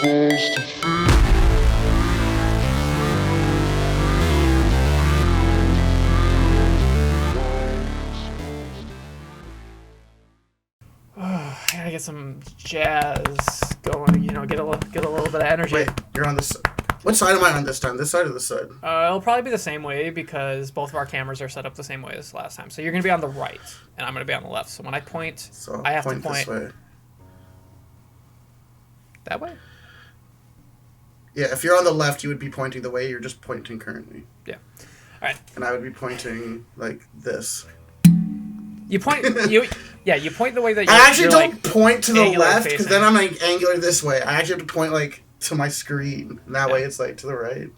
supposed to feel. I gotta get some jazz going, get a little bit of energy. Wait, you're on this. What side am I on this time? This side or this side? It'll probably be the same way because both of our cameras are set up the same way as last time. So you're gonna be on the right, and I'm gonna be on the left. So when I point, I have to point this way. That way. Yeah, if you're on the left, you would be pointing the way you're just pointing currently. Yeah. All right. And I would be pointing like this. You point you point the way that you're. I actually don't like, point to the left because facing. then I'm like angular this way. I actually have to point like to my screen. And that way it's like to the right.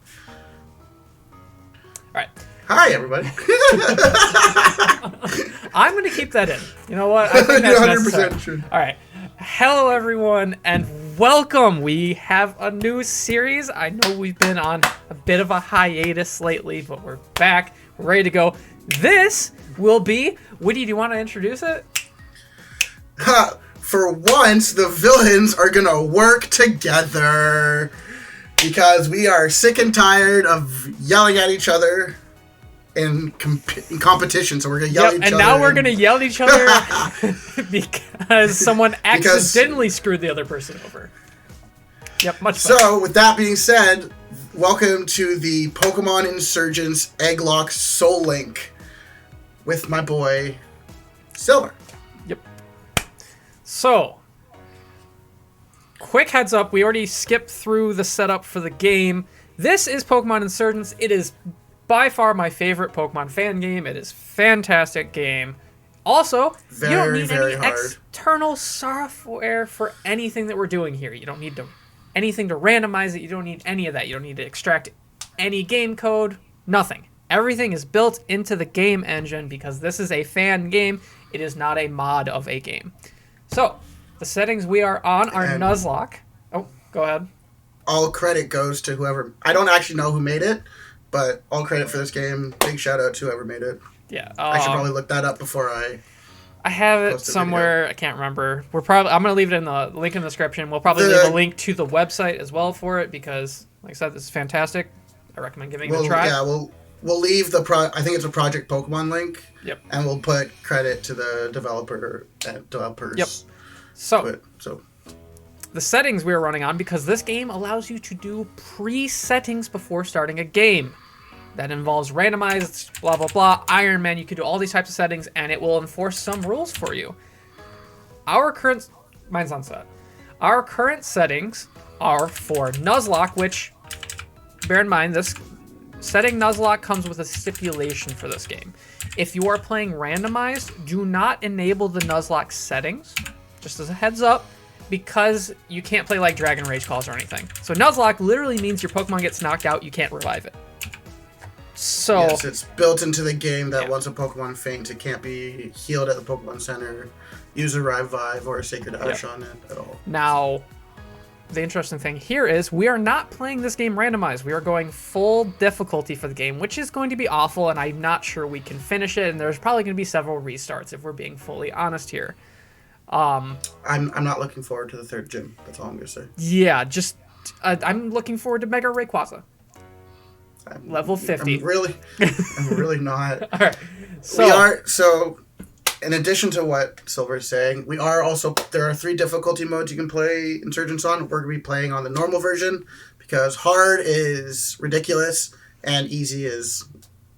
All right. Hi everybody. I'm gonna keep that in. You know what? I think that's 100% necessary. true. All right. Hello everyone and welcome. We have a new series. I know we've been on a bit of a hiatus lately, but we're back. We're ready to go. This will be Witty. Do you want to introduce it? For once, the villains are gonna work together because we are sick and tired of yelling at each other in competition. So we're gonna yell at each other. And now we're gonna yell at each other because someone accidentally screwed the other person over. Yep, much better. So, with that being said, welcome to the Pokemon Insurgence Egglocke Soullink with my boy Silver. Yep. So, quick heads up, we already skipped through the setup for the game. This is Pokemon Insurgence. It is by far my favorite Pokemon fan game. It is a fantastic game. Also, you don't need any external software for anything that we're doing here. You don't need anything to randomize it. You don't need any of that. You don't need to extract any game code. Nothing. Everything is built into the game engine because this is a fan game. It is not a mod of a game. So, the settings we are on are Nuzlocke. Oh, go ahead. All credit goes to whoever. I don't actually know who made it, but all credit for this game. Big shout out to whoever made it. Yeah. I should probably look that up before I have it somewhere. I can't remember. I'm going to leave it in the link in the description. We'll probably leave a link to the website as well for it because, like I said, this is fantastic. I recommend giving it a try. Yeah, we'll leave the I think it's a Project Pokemon link. Yep. And we'll put credit to the developers. Yep. So the settings we are running on, because this game allows you to do pre-settings before starting a game. That involves randomized, blah, blah, blah, Iron Man. You can do all these types of settings, and it will enforce some rules for you. Mine's on set. Our current settings are for Nuzlocke, which, bear in mind, this setting Nuzlocke comes with a stipulation for this game. If you are playing randomized, do not enable the Nuzlocke settings, just as a heads up, because you can't play like Dragon Rage calls or anything. So Nuzlocke literally means your Pokemon gets knocked out, you can't revive it. So yes, it's built into the game that once a Pokemon faints, it can't be healed at the Pokemon Center, use a Revive or a Sacred Ash on it at all. Now, the interesting thing here is we are not playing this game randomized. We are going full difficulty for the game, which is going to be awful, and I'm not sure we can finish it, and there's probably going to be several restarts if we're being fully honest here. I'm not looking forward to the third gym. That's all I'm going to say. Yeah, just I'm looking forward to Mega Rayquaza. Level 50. I'm really not. All right. So in addition to what Silver is saying, there are 3 difficulty modes you can play Insurgents on. We're going to be playing on the normal version because hard is ridiculous and easy is,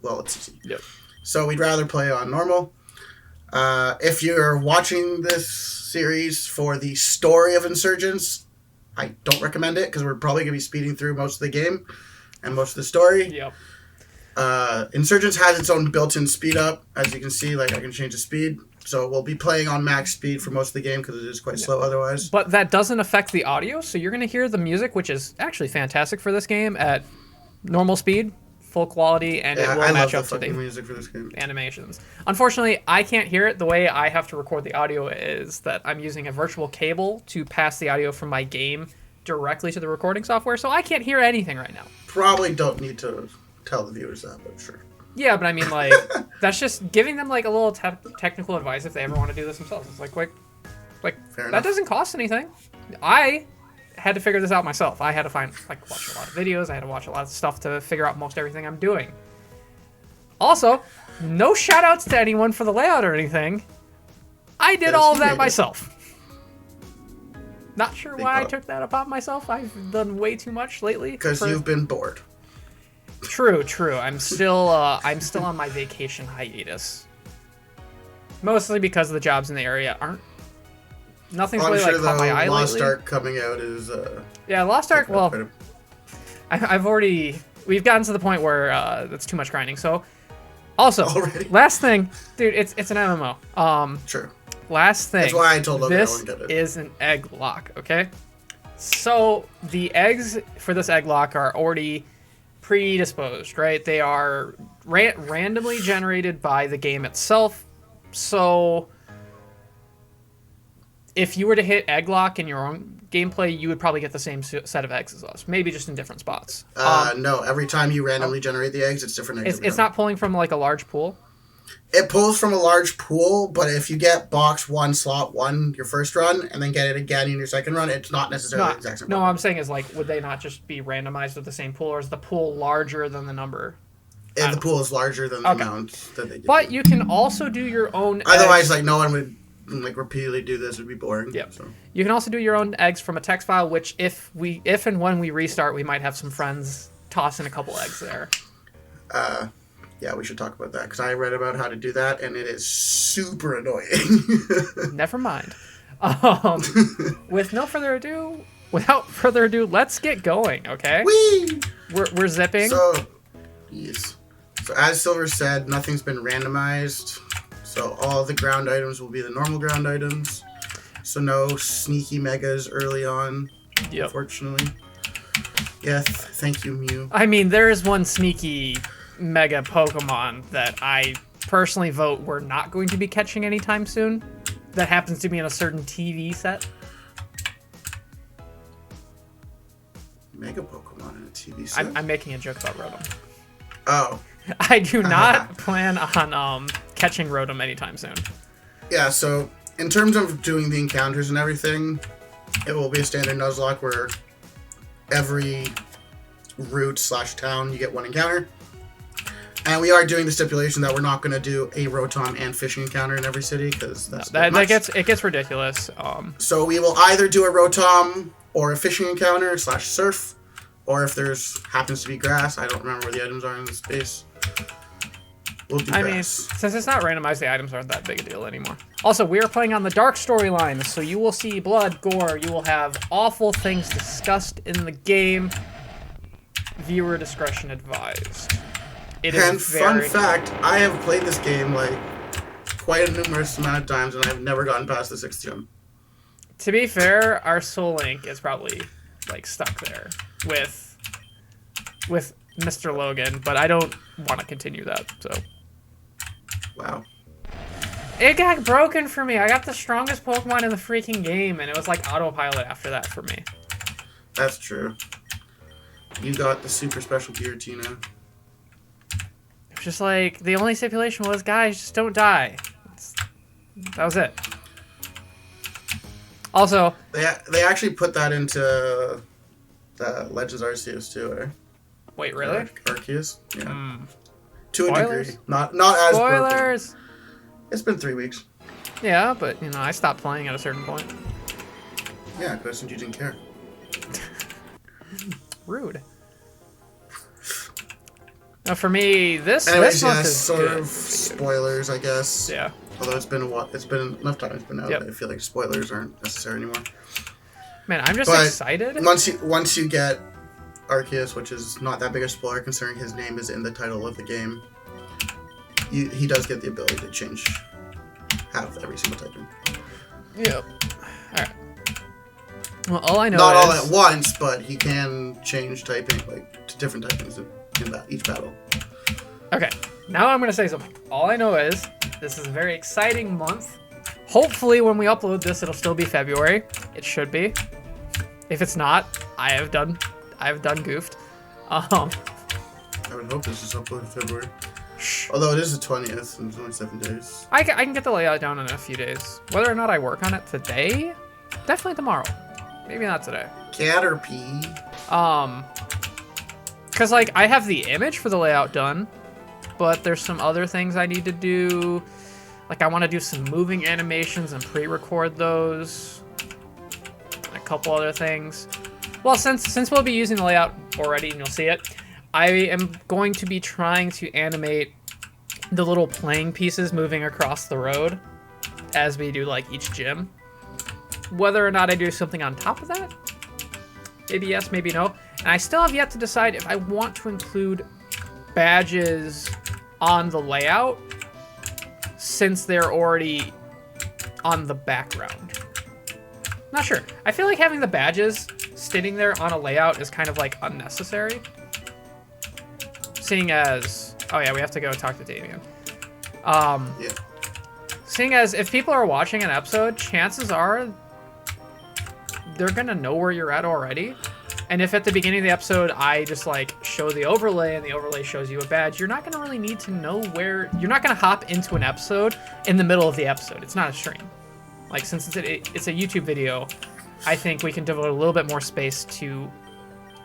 well, it's easy. Yep. So we'd rather play on normal. If you're watching this series for the story of Insurgents, I don't recommend it because we're probably going to be speeding through most of the game and most of the story. Yep. Insurgents has its own built-in speed up. As you can see, I can change the speed. So we'll be playing on max speed for most of the game because it is quite slow otherwise. But that doesn't affect the audio, so you're going to hear the music, which is actually fantastic for this game, at normal speed, full quality, and it will match up to the music for this game. Animations. Unfortunately, I can't hear it. The way I have to record the audio is that I'm using a virtual cable to pass the audio from my game directly to the recording software, so I can't hear anything right now. Probably don't need to tell the viewers that, but sure. Yeah, but I mean, that's just giving them, a little technical advice if they ever want to do this themselves. It's Fair that enough. doesn't cost anything. I had to figure this out myself. I had to watch a lot of videos. I had to watch a lot of stuff to figure out most everything I'm doing. Also, no shout outs to anyone for the layout or anything. I did all of that myself. Not sure why I took that upon myself. I've done way too much lately. Because you've been bored. True. I'm still on my vacation hiatus. Mostly because the jobs in the area aren't. Nothing's really like caught my eye lately. Lost Ark coming out is. Yeah, Lost Ark. Well, we've gotten to the point where that's too much grinding. So, also, last thing, dude, it's an MMO. True. Last thing. That's why I told Logan I this wouldn't get it. Is an Egglocke, okay? So the eggs for this Egglocke are already predisposed, right? They are randomly generated by the game itself. So if you were to hit Egglocke in your own gameplay, you would probably get the same set of eggs as us, maybe just in different spots. No, every time you randomly generate the eggs, it's different eggs. It's not pulling from like a large pool? It pulls from a large pool, but if you get box 1, slot 1 your first run, and then get it again in your second run, it's not necessarily the exact same. No, I'm saying is like, would they not just be randomized with the same pool, or is the pool larger than the number? If the pool is larger than the amount that they give. But you can also do your own Otherwise, eggs. like, no one would like repeatedly do this. It would be boring. Yep. So. You can also do your own eggs from a text file, which if and when we restart, we might have some friends toss in a couple eggs there. Yeah, we should talk about that, because I read about how to do that, and it is super annoying. Never mind. Without further ado, let's get going, okay? Whee! We're zipping. So, yes. So as Silver said, nothing's been randomized. So all the ground items will be the normal ground items. So no sneaky megas early on, unfortunately. Yeah, thank you, Mew. I mean, there is one sneaky mega Pokemon that I personally vote we're not going to be catching anytime soon. That happens to be in a certain TV set. Mega Pokemon in a TV set? I'm making a joke about Rotom. Oh. I do not plan on catching Rotom anytime soon. Yeah, so in terms of doing the encounters and everything, it will be a standard Nuzlocke where every route/town you get one encounter. And we are doing the stipulation that we're not going to do a Rotom and fishing encounter in every city, because it gets ridiculous. So we will either do a Rotom or a fishing encounter /surf, or if there's happens to be grass. I don't remember where the items are in the space. We'll do grass. I mean, since it's not randomized, the items aren't that big a deal anymore. Also, we are playing on the dark storyline, so you will see blood, gore. You will have awful things discussed in the game. Viewer discretion advised. And fun fact, I have played this game like quite a numerous amount of times, and I've never gotten past the 6th gym. To be fair, our Soullink is probably like stuck there with Mr. Logan, but I don't want to continue that. So. Wow. It got broken for me. I got the strongest Pokemon in the freaking game, and it was like autopilot after that for me. That's true. You got the super special Giratina. It was just like, the only stipulation was, guys, just don't die. That was it. Also, they actually put that into the Legends Arceus too, eh? Wait, really? Arceus? Yeah. To Spoilers? a degree. Not as Spoilers! broken. It's been 3 weeks. Yeah, but, I stopped playing at a certain point. Yeah, because you didn't care. Rude. Now, for me, this month is sort of spoilers, I guess. Yeah. Although it's been enough time it's been out. I feel like spoilers aren't necessary anymore. Man, I'm just excited. Once you get Arceus, which is not that big a spoiler considering his name is in the title of the game, he does get the ability to have every single typing. Yep. Alright. Well, all I know not is... all at once, but he can change typing to different typings in each battle. Okay, now I'm going to say something. All I know is this is a very exciting month. Hopefully when we upload this, it'll still be February. It should be. If it's not, I have done goofed. I would hope this is uploaded in February. Although it is the 20th, and it's only 7 days. I can get the layout down in a few days. Whether or not I work on it today, definitely tomorrow. Maybe not today. Caterpie. Because, like, I have the image for the layout done, but there's some other things I need to do. Like, I want to do some moving animations and pre-record those. A couple other things. Well, since we'll be using the layout already and you'll see it, I am going to be trying to animate the little playing pieces moving across the road as we do, like, each gym. Whether or not I do something on top of that, maybe yes, maybe no. And I still have yet to decide if I want to include badges on the layout since they're already on the background. Not sure. I feel like having the badges sitting there on a layout is kind of like unnecessary. Seeing as, oh yeah, we have to go talk to Damien. Yeah. Seeing as if people are watching an episode, chances are they're gonna know where you're at already. And if at the beginning of the episode I just like show the overlay and the overlay shows you a badge, you're not gonna really need to know where. You're not gonna hop into an episode in the middle of the episode. It's not a stream. Like, since it's a YouTube video, I think we can devote a little bit more space to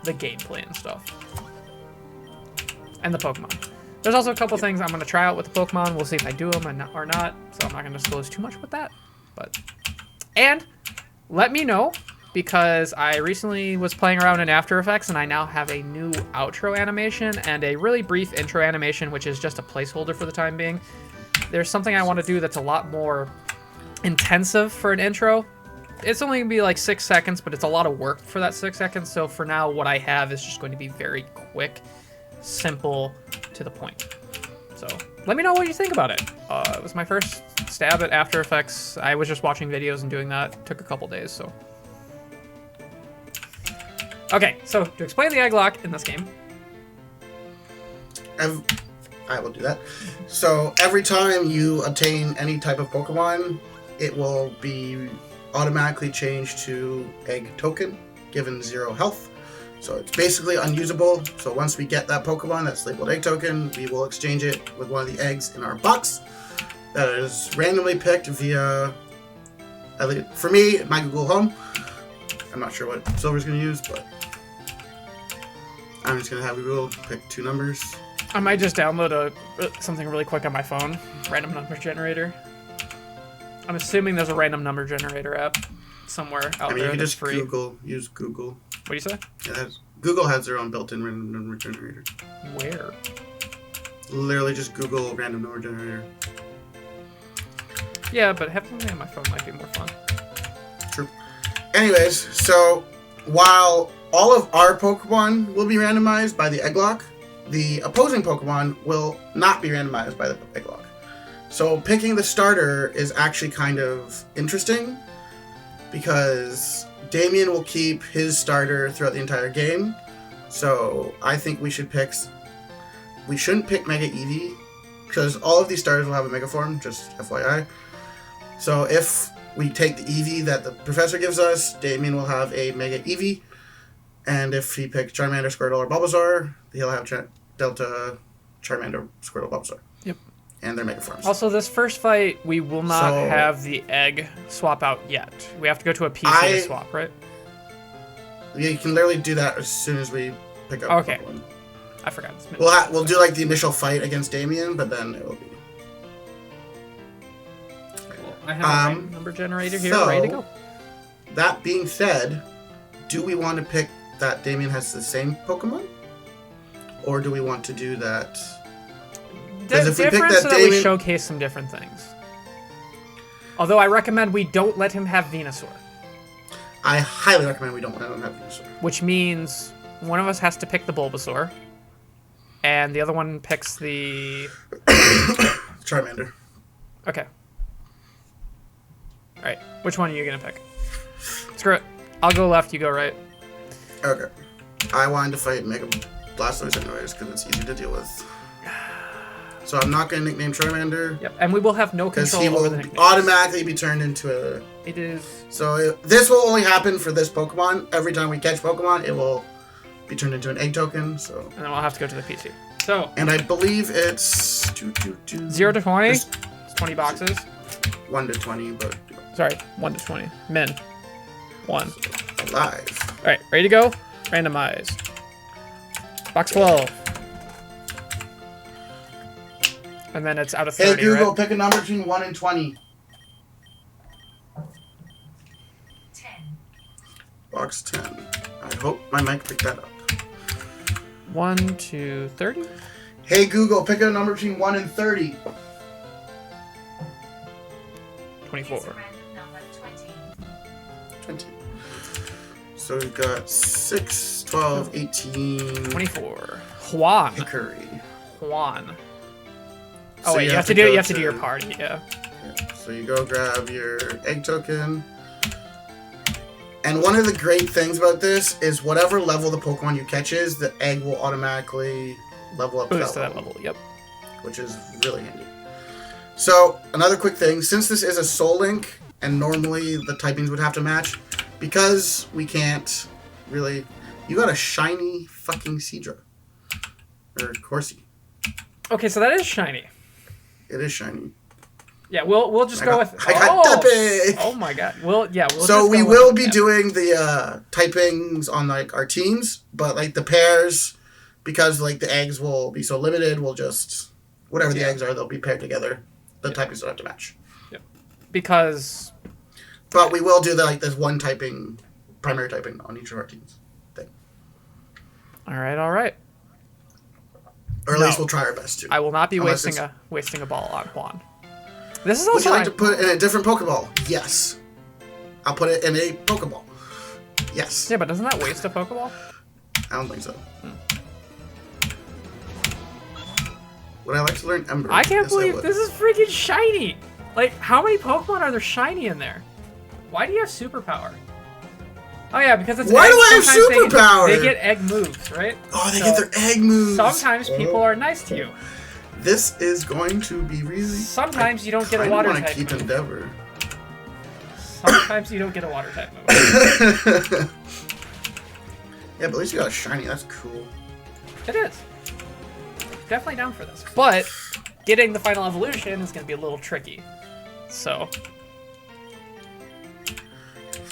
the gameplay and stuff. And the Pokemon. There's also a couple things I'm going to try out with the Pokemon. We'll see if I do them or not. So I'm not going to disclose too much with that. And let me know, because I recently was playing around in After Effects and I now have a new outro animation and a really brief intro animation, which is just a placeholder for the time being. There's something I want to do that's a lot more intensive for an intro. It's only going to be like 6 seconds, but it's a lot of work for that 6 seconds. So for now, what I have is just going to be very quick, simple, to the point. So let me know what you think about it. It was my first stab at After Effects. I was just watching videos and doing that. It took a couple days, so. Okay, so to explain the Egglocke in this game. I will do that. So every time you attain any type of Pokemon, it will be automatically changed to Egg Token, given 0 health. So it's basically unusable. So once we get that Pokemon that's labeled Egg Token, we will exchange it with one of the eggs in our box that is randomly picked via, at least for me, my Google Home. I'm not sure what Silver's going to use, but I'm just going to have Google pick 2 numbers. I might just download something really quick on my phone, random number generator. I'm assuming there's a random number generator app somewhere out there that's free. Use Google. What do you say? Google has their own built-in random number generator. Where? Literally just Google random number generator. Yeah, but having it on my phone might be more fun. True. Anyways, so while all of our Pokemon will be randomized by the Egglocke, the opposing Pokemon will not be randomized by the Egglocke. So picking the starter is actually kind of interesting because Damien will keep his starter throughout the entire game. So I think we shouldn't pick Mega Eevee because all of these starters will have a Mega Form, just FYI. So if we take the Eevee that the professor gives us, Damien will have a Mega Eevee. And if he picks Charmander, Squirtle, or Bulbasaur, he'll have Delta Charmander, Squirtle, Bulbasaur. Yep. And their Mega Forms. Also, this first fight, we will not have the egg swap out yet. We have to go to a PC to swap, right? You can literally do that as soon as we pick up one. I forgot. We'll do like the initial fight against Damien, but then it will be. Well, I have a number generator here, ready to go. That being said, do we want to pick that Damien has the same Pokemon? Or do we want to do that? Because if we pick that so Damien, we showcase some different things. Although I recommend we don't let him have Venusaur. I highly recommend we don't let him have Venusaur. Which means one of us has to pick the Bulbasaur, and the other one picks the Charmander. Okay. All right. Which one are you gonna pick? Screw it. I'll go left. You go right. Okay. I wanted to fight Mega Blastoise anyways because it's easy to deal with. So I'm not going to nickname Charmander. Yep, and we will have no control over the nicknames. Because he will automatically be turned into a... It is... So this will only happen for this Pokemon. Every time we catch Pokemon, it will be turned into an egg token, so... And then we'll have to go to the PC. So... And I believe it's... 0 to 20? It's 20 boxes. 1 to 20, but... Sorry, 1 to 20. Min. 1. Alive. All right, ready to go? Randomize. Box 12. And then it's out of 30, Hey, Google, right? pick a number between 1 and 20. 10. Box 10. I hope my mic picked that up. 1 to 30? Hey, Google, pick a number between 1 and 30. 24. It's a random number, 20. 20. So we've got 6, 12, 18. 24. Juan. Hickory. Juan. So Oh wait, you have to do your party, yeah. Yeah. So you go grab your egg token. And one of the great things about this is whatever level the Pokemon you catch is, the egg will automatically level up Boost to that level. Yep. Which is really handy. So, another quick thing, since this is a Soullink, and normally the typings would have to match, because we can't really... You got a shiny fucking Seadra. Or Corsi. Okay, so that is shiny. It is shiny. Yeah, we'll just go with... I got Tepe! Oh my god. We'll So just we go will with be it. doing the typings on like our teams, but like the pairs, because like the eggs will be so limited, we'll just... Whatever the eggs are, they'll be paired together. The typings don't have to match. Yep. Because... But we will do this one typing, primary typing on each of our teams thing. Alright. Or at least we'll try our best to. I will not be Unless wasting a ball on Juan. This is Would also... you like to put it in a different Pokeball? Yes. I'll put it in a Pokeball. Yes. Yeah, but doesn't that waste a Pokeball? I don't think so. Would I like to learn Ember? I can't Yes, believe would. this is freaking shiny! Like, how many Pokemon are there shiny in there? Why do you have superpower? Oh yeah, because it's Why eggs. do I have Sometimes superpower? They get egg moves, right? Oh, they So get their egg moves. Sometimes people are nice to you. This is going to be really... Sometimes you don't get a I water want to type keep move. Endeavor. Sometimes you don't get a water type move. Yeah, but at least you got a shiny. That's cool. It is. Definitely down for this. But getting the final evolution is going to be a little tricky. So...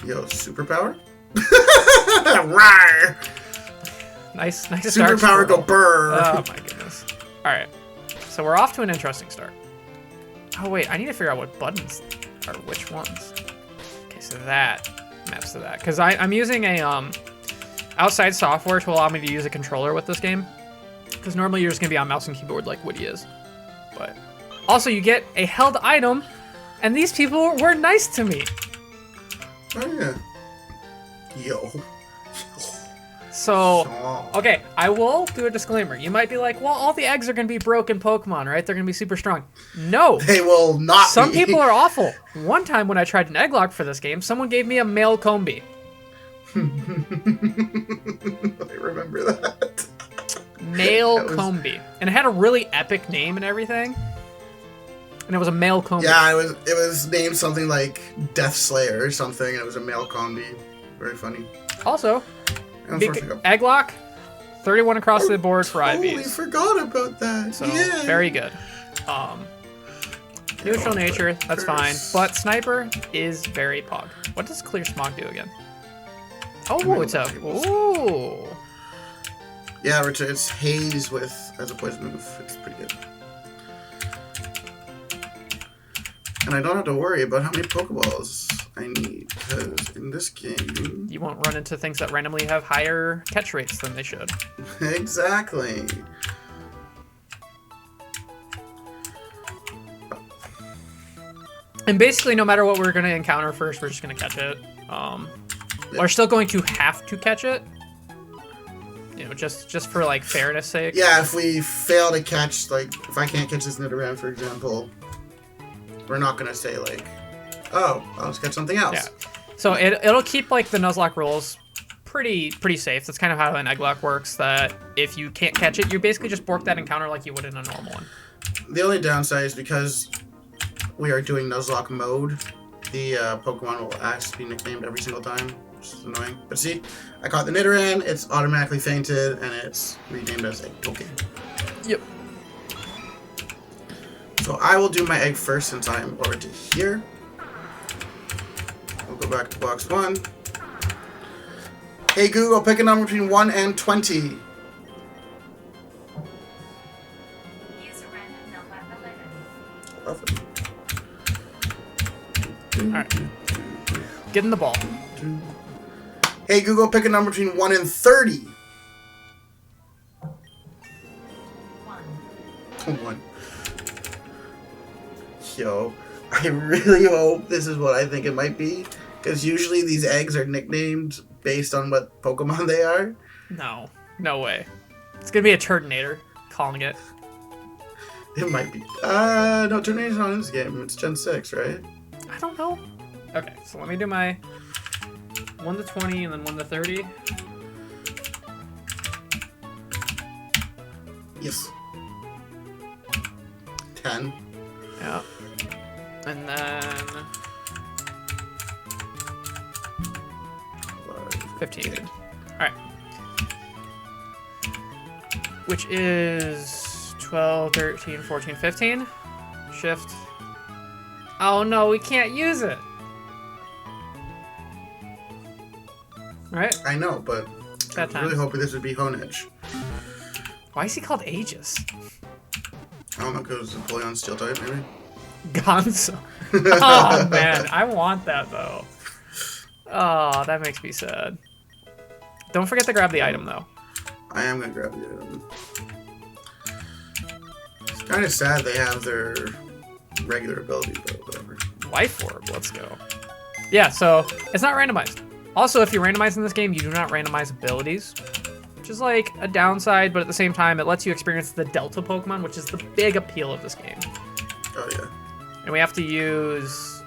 Yo, superpower? Rawr! Nice start. Superpower go burr. Oh my goodness. Alright. So we're off to an interesting start. Oh wait, I need to figure out what buttons are which ones. Okay, so that maps to that. Because I'm using a outside software to allow me to use a controller with this game. Because normally you're just going to be on mouse and keyboard like Woody is. But also you get a held item, and these people were nice to me. Oh, yeah. Yo. So, okay, I will do a disclaimer. You might be like, well, all the eggs are going to be broken Pokemon, right? They're going to be super strong. No. They will not Some be. people are awful. One time when I tried an Egglocke for this game, someone gave me a male Combi. I remember that. Male Combi. And it had a really epic name and everything. And it was a male Combi. Yeah, it was named something like Death Slayer or something, and it was a male combi. Very funny. Also, Unfortunately, Egglocke, 31 across the board for totally IVs. forgot about that. So, yeah. very good. Neutral nature, that's fine. But Sniper is very pog. What does Clear Smog do again? Oh, it's a... Ooh. Yeah, Richard, it's Haze as a poison move. It's pretty good. And I don't have to worry about how many Pokeballs I need, because in this game... You won't run into things that randomly have higher catch rates than they should. Exactly. And basically, no matter what we're going to encounter first, we're just going to catch it. We're still going to have to catch it. You know, just for, like, fairness sake. Yeah, if we fail to catch, like, if I can't catch this Nidoran, for example, we're not going to say, like, oh, I'll just catch something else. Yeah. So it'll keep, like, the Nuzlocke rules pretty safe. That's kind of how an Egglocke works, that if you can't catch it, you basically just bork that encounter like you would in a normal one. The only downside is because we are doing Nuzlocke mode, the Pokemon will actually be nicknamed every single time, which is annoying. But see, I caught the Nidoran, it's automatically fainted, and it's renamed as Egglocke. Yep. So I will do my egg first since I am already here. We'll go back to box 1. Hey Google, pick a number between 1 and 20. Use a random number 11. 11. Alright. Get in the ball. Hey Google, pick a number between 1 and 30. 1. 1. Yo, I really hope this is what I think it might be. Because usually these eggs are nicknamed based on what Pokemon they are. No. No way. It's gonna be a Turtonator, calling it. It might be. No, Domination's not in this game. It's Gen 6, right? I don't know. Okay, so let me do my 1 to 20 and then 1 to 30. Yes. 10. Yeah. And then 15. Alright. Which is 12, 13, 14, 15. Shift. Oh no, we can't use it. Right? I know, but Bad I was really times. hoping this would be Honedge. Why is he called Aegis? I don't know, because Napoleon Steel type, maybe? Gonzo. Oh man, I want that though. Oh, that makes me sad. Don't forget to grab the item though. I am going to grab the item. It's kind of sad they have their regular ability, but whatever. Life Orb, let's go. Yeah, so it's not randomized. Also, if you randomize in this game, you do not randomize abilities, which is like a downside, but at the same time, it lets you experience the Delta Pokemon, which is the big appeal of this game. Oh, yeah. And we have to use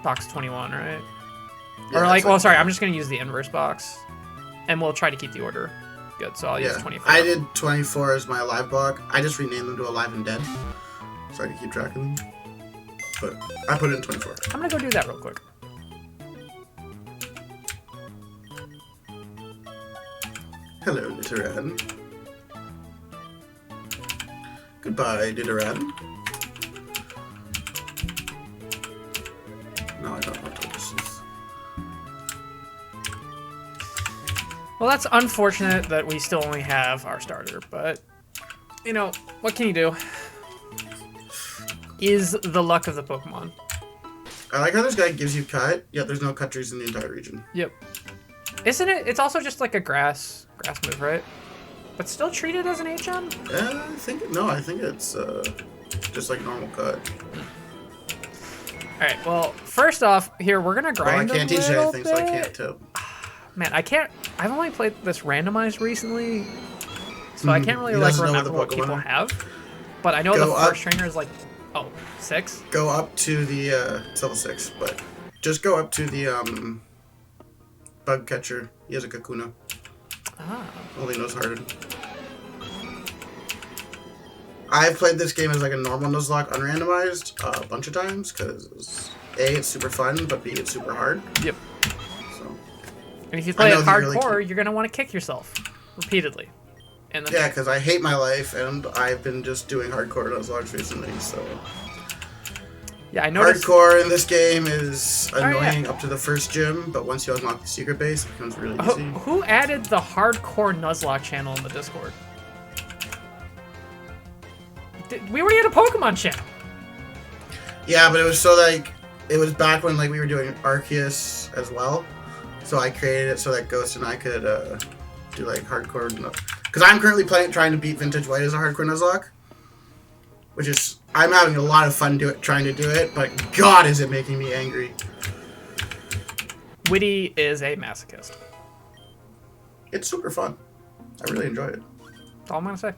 box 21, right? Yeah, Or like, it's well, sorry, I'm just gonna use the inverse box, and we'll try to keep the order good. So I'll use 24. I did 24 as my alive block. I just renamed them to alive and dead, so I can keep track of them. But I put it in 24. I'm gonna go do that real quick. Hello, Nidoran. Goodbye, Nidoran. No, I don't know what this is. Well, that's unfortunate that we still only have our starter, but you know, what can you do? Is the luck of the Pokemon. I like how this guy gives you cut, yet there's no cut trees in the entire region. Yep. Isn't it? It's also just like a grass move, right? But still treated as an HM? I think it's just like normal cut. Alright, well, first off, here, we're gonna Well, I grind can't a teach you little anything, so I bit. can't tip. Man, I've only played this randomized recently, so I can't really He like doesn't know what remember the what Pokemon people are. have. But I know Go the up. first trainer is like, 6? Go up to the it's level 6, but just go up to the bug catcher. He has a Kakuna. Ah. Only knows Harden. I've played this game as like a normal Nuzlocke unrandomized a bunch of times because A, it's super fun, but B, it's super hard. Yep. So And if you play I it know the early hardcore, you're gonna want to kick yourself repeatedly. And then yeah, because I hate my life and I've been just doing hardcore Nuzlocke recently. So yeah, I noticed. hardcore in this game is yeah. annoying up to the first gym, but once you unlock the secret base, it becomes really easy. Who added the hardcore Nuzlocke channel in the Discord? We already had a Pokemon channel. Yeah, but it was so like it was back when like we were doing Arceus as well, so I created it so that Ghost and I could do like hardcore. Because I'm currently trying to beat Vintage White as a hardcore Nuzlocke, which is I'm having a lot of fun trying to do it, but God, is it making me angry. Witty is a masochist. It's super fun. I really enjoy it. That's all I'm gonna say.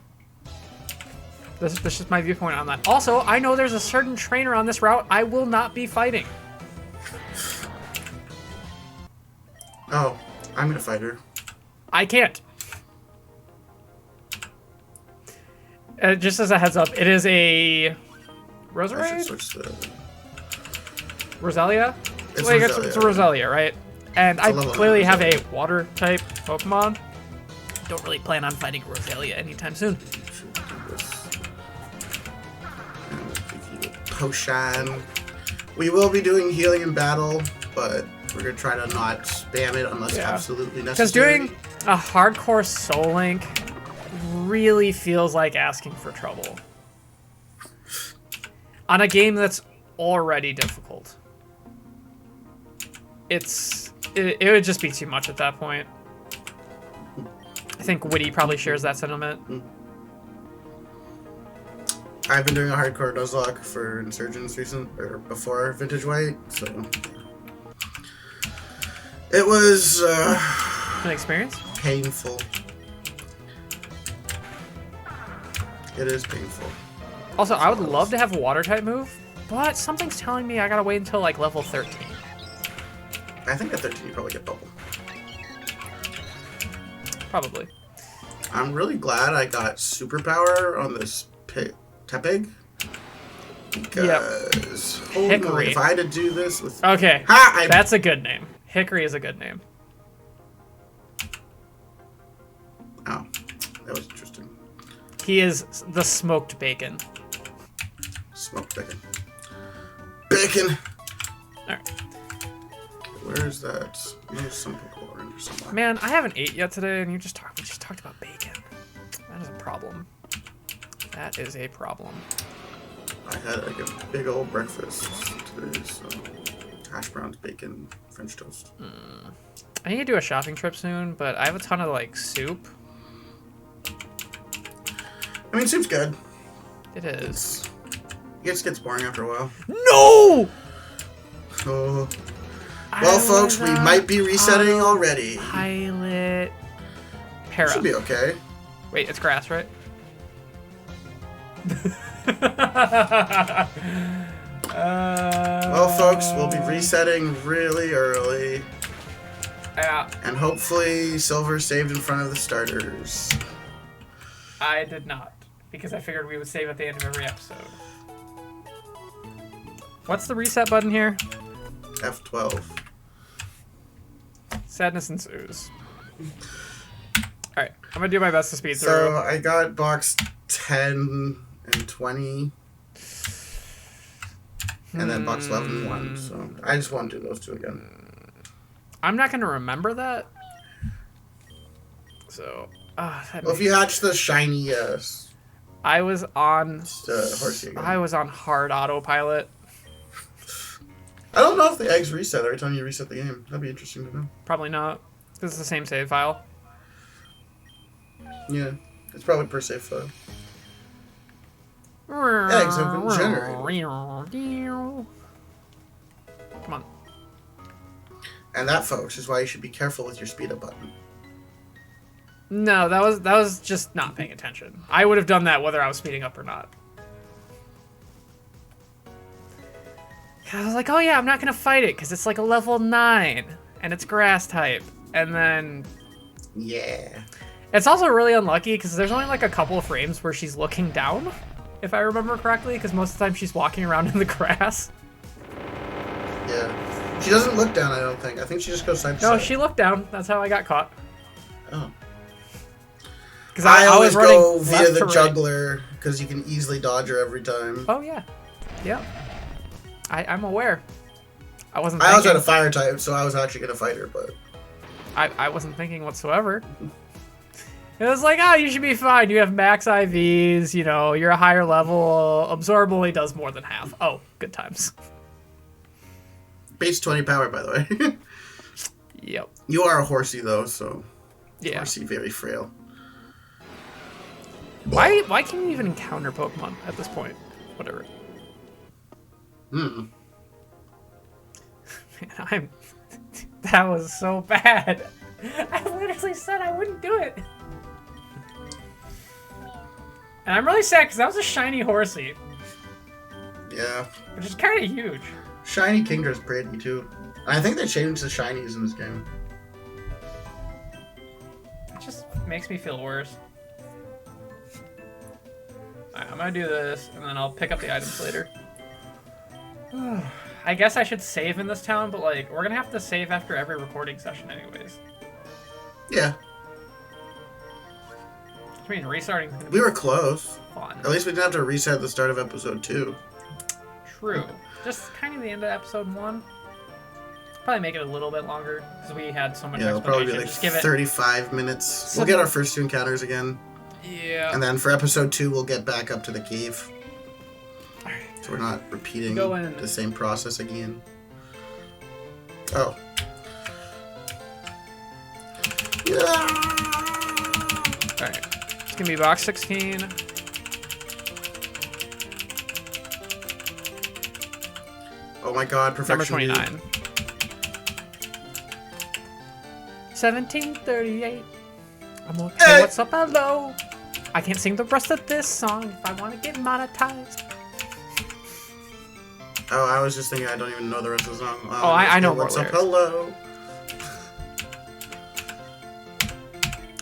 This is just my viewpoint on that. Also, I know there's a certain trainer on this route I will not be fighting. Oh, I'm gonna fight her. I can't. Just as a heads up, it is a I should Roserade? switch the. Roselia? It's Like, Roselia. it's a Roselia, right? And It's a I level clearly 9 have a Roselia. water type Pokemon. Don't really plan on fighting Roselia anytime soon. Should do this. And we'll give you a potion. We will be doing healing in battle, but We're going to try to not spam it unless absolutely necessary. Because doing a hardcore Soul Link really feels like asking for trouble. On a game that's already difficult. It would just be too much at that point. I think Witty probably shares that sentiment. I've been doing a hardcore Nuzlocke for Insurgence before Vintage White, so it was An experience? painful. It is painful. Also, I would love to have a water type move, but something's telling me I gotta wait until like level 13. I think at 13 you probably get bubble. Probably. I'm really glad I got superpower on this Tepig. Because Hickory. if I had to do this with... Okay, that's a good name. Hickory is a good name. Oh, that was interesting. He is the smoked bacon. Smoked bacon. Bacon! Alright. Where's that? There's some Pokemon around here somewhere. Man, I haven't ate yet today, and we just talked about bacon. That is a problem. That is a problem. I had like a big old breakfast today, so hash browns, bacon, French toast. I need to do a shopping trip soon, but I have a ton of like soup. I mean, soup's good. It is. It just gets boring after a while. No! Oh. Well, folks, we might be resetting already. Pilot. Para. Should be okay. Wait, it's grass, right? Well, folks, we'll be resetting really early. Yeah. And hopefully Silver saved in front of the starters. I did not, because I figured we would save at the end of every episode. What's the reset button here? F12. Sadness ensues. Alright, I'm gonna do my best to speed through. So I got box 10 and 20. And then box 11 and 1. So I just want to do those two again. I'm not gonna remember that. So, well, if you hatch the shiny, I was on. Horsey again. I was on hard autopilot. I don't know if the eggs reset every time you reset the game. That'd be interesting to know. Probably not. This is the same save file. Yeah, it's probably per save file. Eggs have been generated. Come on. And that, folks, is why you should be careful with your speed up button. No, that was just not paying attention. I would have done that whether I was speeding up or not. I was like, oh yeah, I'm not gonna fight it because it's like a level 9 and it's grass type. And then yeah, it's also really unlucky because there's only like a couple of frames where she's looking down, if I remember correctly, because most of the time she's walking around in the grass. Yeah, she doesn't look down. I don't think. I think she just goes side to side. No, she looked down. That's how I got caught. Oh. Because I always was running go via the right. juggler because you can easily dodge her every time. Oh yeah, yeah. I'm aware. I wasn't. I also had a fire type, so I was actually gonna fight her, but I wasn't thinking whatsoever. It was like, oh, you should be fine. You have max IVs. You know, you're a higher level. Absorb only does more than half. Oh, good times. base 20 power, by the way. Yep. You are a horsey though, so yeah. Horsey very frail. Why can't you even encounter Pokemon at this point? Whatever. Man, that was so bad. I literally said I wouldn't do it. And I'm really sad because that was a shiny horsey. Yeah. Which is kind of huge. Shiny Kingdra's pretty too. I think they changed the shinies in this game. It just makes me feel worse. Alright, I'm gonna do this, and then I'll pick up the items later. I guess I should save in this town, but like, we're gonna have to save after every recording session anyways. Yeah. I mean, restarting. We were close. Fun. At least we didn't have to reset the start of episode 2. True. Just kind of the end of episode 1. Probably make it a little bit longer because we had so much Yeah, it'll probably be explanation. like Just give it 35 minutes. We'll get our first 2 encounters again. Yeah. And then for episode 2, we'll get back up to the cave. So we're not repeating the same process again. Oh. Yeah. Alright. It's gonna be box 16. Oh my god, perfection. Number 29. 1738. I'm okay. Hey. What's up? Hello. I can't sing the rest of this song if I want to get monetized. Oh, I was just thinking I don't even know the rest of the song. Oh, I know more What's up? lyrics. Hello.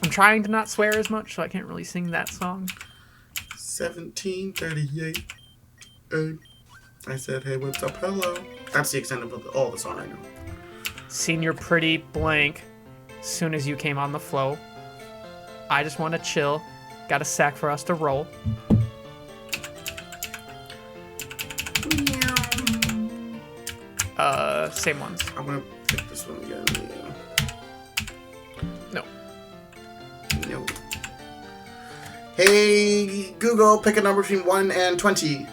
I'm trying to not swear as much, so I can't really sing that song. 1738. I said, hey, what's up? Hello. That's the extent of all the song I know. Seen your pretty blank soon as you came on the flow. I just want to chill. Got a sack for us to roll. Same ones. I'm gonna pick this one again. No. No. Hey, Google, pick a number between 1 and 20.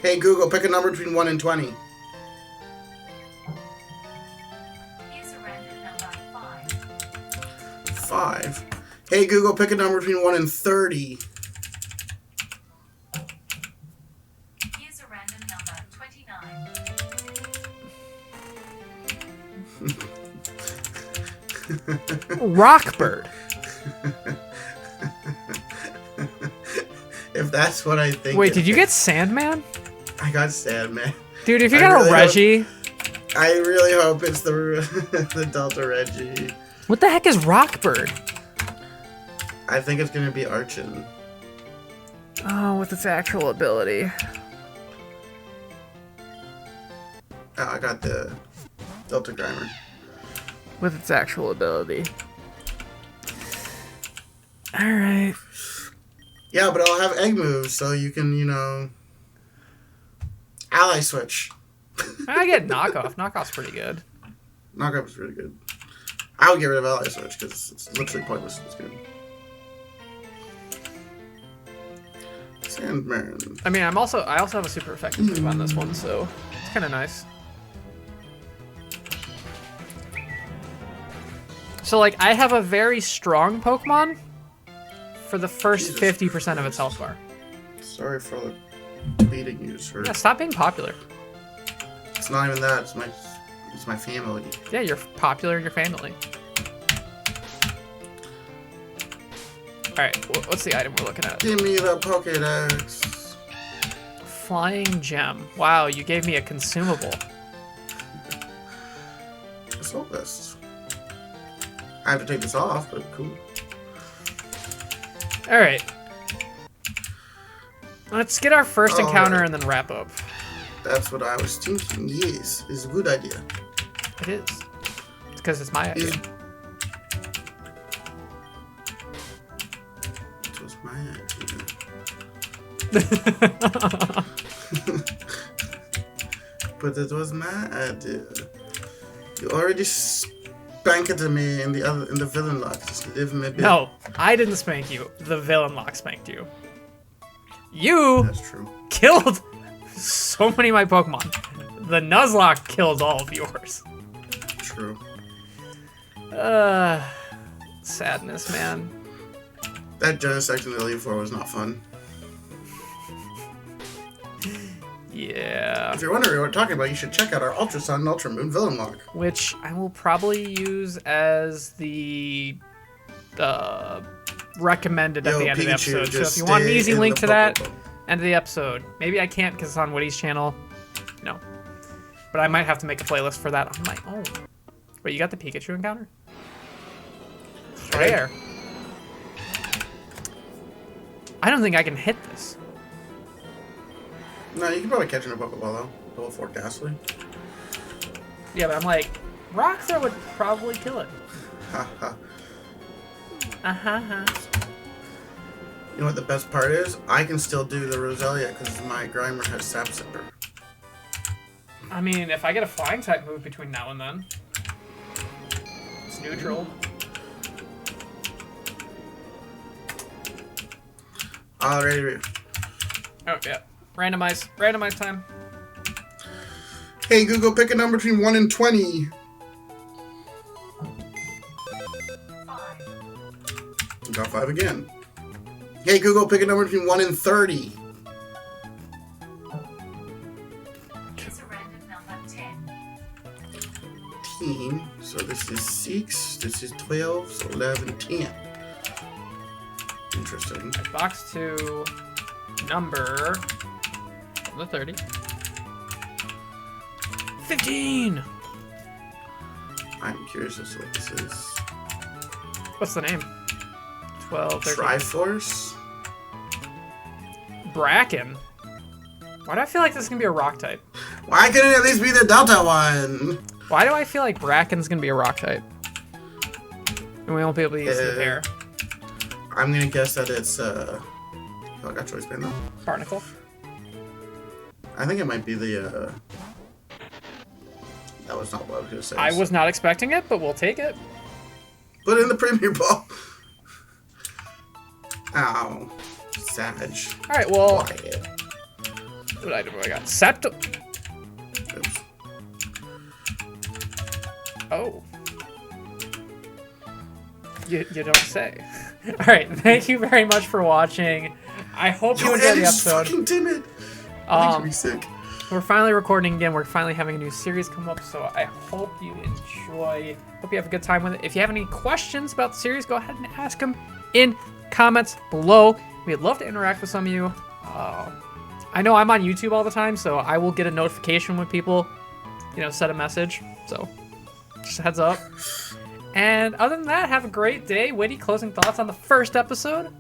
Hey, Google, pick a number between 1 and 20. Here's a random number 5. 5. Hey, Google, pick a number between 1 and 30. Here's a random number 29. Rockbird. If that's what I think. Wait, did you get Sandman? I got Sandman. Dude, if you I got really a Reggie. I really hope it's the the Delta Reggie. What the heck is Rockbird? I think it's gonna be Archon. Oh, with its actual ability. Oh, I got the Delta Grimer. With its actual ability. Alright. Yeah, but I'll have egg moves, so you can, you know, ally switch. I get knockoff. Knockoff's pretty good. Knockoff is really good. I'll get rid of ally switch because it's literally pointless. It's good. Sandman. I mean, I also have a super effective move on this one, so it's kind of nice. So, like, I have a very strong Pokemon for the first 50% of its health bar. Sorry for the tweeting you just heard. Yeah, stop being popular. It's not even that. It's my family. Yeah, you're popular in your family. Alright, what's the item we're looking at? Give me the Pokédex. Flying Gem. Wow, you gave me a consumable. Assault Vest. I have to take this off, but cool. Alright. Let's get our first encounter and then wrap up. That's what I was thinking. Yes, it's a good idea. It is. It's because it's my idea. It was my idea. But it was my idea. You already spanked me in the villain lock. Just leave me be. No, I didn't spank you. The villain lock spanked you. You That's true. killed so many of my Pokemon. The Nuzlocke killed all of yours. True. Sadness, man. That Genesis section of the Elite Four was not fun. Yeah. If you're wondering what we're talking about, you should check out our Ultra Sun and Ultra Moon Villain Lock. Which I will probably use as the recommended at the end of the Pikachu, episode. So just if you want an stay easy in link the to that, Pokeball. end of the episode. Maybe I can't because it's on Woody's channel. No. But I might have to make a playlist for that on my own. Wait, you got the Pikachu encounter? It's right there. I don't think I can hit this. No, you can probably catch it in a Pokeball though. Level 4 Ghastly. Yeah, but I'm like, Rock Throw would probably kill it. Ha ha. Uh-huh. You know what the best part is? I can still do the Roselia because my Grimer has Sap Sipper. I mean, if I get a flying type move between now and then, it's neutral. Alright. Oh, yeah. Randomize time. Hey Google, pick a number between 1 and 20. 5. Got 5 again. Hey Google, pick a number between 1 and 30. Here's a random number 10. 10. So this is 6. This is 12. So 11, 10. Interesting. Box 2, number the 30. 15! I'm curious as to what this is. What's the name? 12, 13. Triforce? Bracken. Why do I feel like this is going to be a rock type? Why couldn't it at least be the Delta one? Why do I feel like Bracken's going to be a rock type? And we won't be able to use the pair. I'm gonna guess that it's I got choice band though. Barnacle. I think it might be the that was not what I was gonna say. I was not expecting it, but we'll take it. Put it in the Premier Ball. Ow. Sag. Alright, well, Wyatt. what item do I got? Septum. Oops. Oh. You don't say. Alright, thank you very much for watching. I hope you enjoyed the Eddie's episode. fucking timid. Makes me sick. We're finally recording again. We're finally having a new series come up, so I hope you enjoy. Hope you have a good time with it. If you have any questions about the series, go ahead and ask them in comments below. We'd love to interact with some of you. I know I'm on YouTube all the time, so I will get a notification when people, send a message. So, just a heads up. And other than that, have a great day. Witty, closing thoughts on the first episode?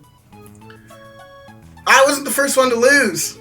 I wasn't the first one to lose.